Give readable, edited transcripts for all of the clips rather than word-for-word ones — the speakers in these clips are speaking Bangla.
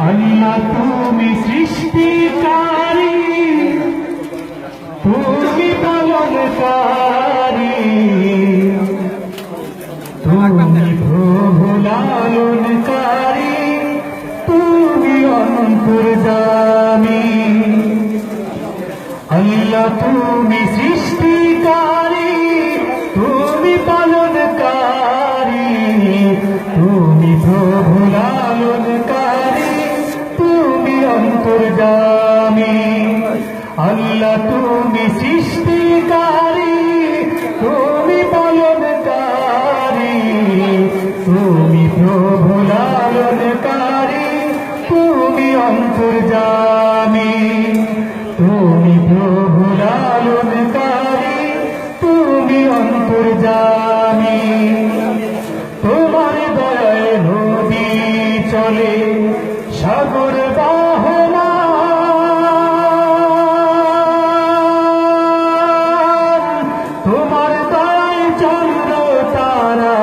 আল্লাহ তুমি সৃষ্টিকারী, তুমি পালনকারী, তুমি প্রভু লালনকারী, তুমি অন্তর্যামী। আল্লাহ তুমি সৃষ্টিকারী, তুমি পালনকারী, তুমি প্রভু লালনকারী, তুমি অন্তর্যামী। আল্লাহ তুমি সৃষ্টিকারী, তুমি পালনকারী, তুমি প্রভু লালনকারী, তুমি অন্তর্যামী। তুমি প্রভু লালনকারী, তুমি অন্তর্যামী। তোমার দয়ায় নদী চলে, সাগর বাহমান। তোমার দয়ায় চন্দ্র তারা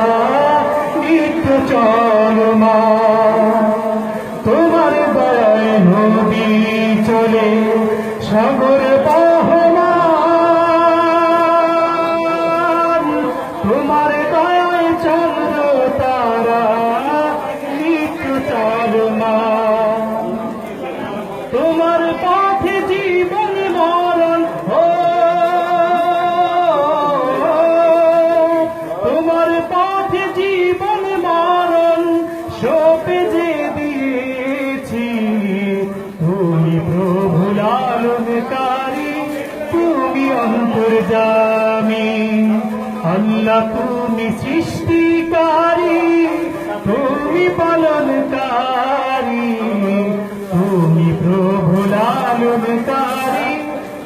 নিত্য চলমান। তোমার দয়ায় নদী চলে, সাগর বাহমান। তোমার দয়ায় চন্দ্র তারা নিত্য চলমান। তোমার পথে জীবন মরণ, তোমার পথে জীবন মরণ সঁপে যে দিয়েছি। তুমি প্রভু লালনকারী, তুমি অন্তর্যামী। আল্লাহ তুমি সৃষ্টিকারী, তুমি পালনকারী, তুমি প্রভু লালনকারী,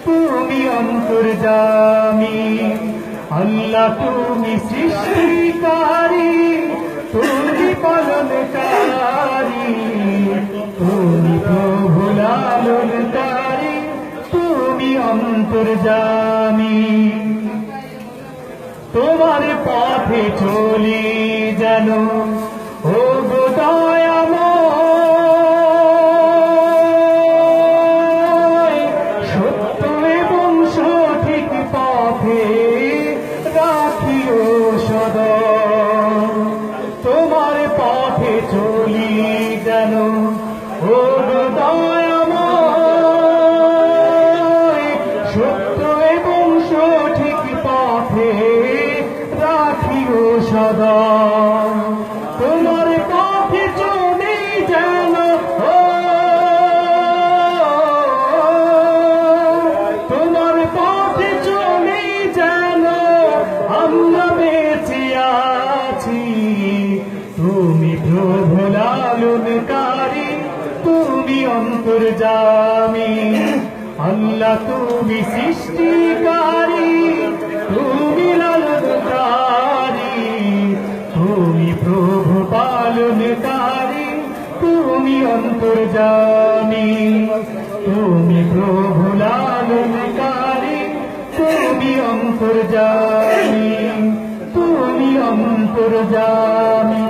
তুমি অন্তর্যামী। আল্লাহ তুমি সৃষ্টিকারী, তুমি পালনকারী, তুমি প্রভু লালনকারী, তুমি অন্তর্যামী। তোমার পথে চলি যেন ও গো দয়াময়, সত্য এবং সঠিক পথে রাখিও সদা। তোমার পথে চলি যেন ও গো দয়াময়, সত্য এবং সঠিক পথে রাখিও সদা। তোমার পথে চলে যেন তোমার পথে চলে যেন আমরা বেঁচে আছি। তুমি প্রভু লালনকারী, তুমি অন্তর্যামী। আল্লাহ তুমি সৃষ্টিকারী, তুমি লালনকারী, তুমি প্রভু পালনকারী, তুমি অন্তর্যামী। তুমি প্রভু লালনকারী, তুমি অন্তর্যামী, তুমি অন্তর্যামী।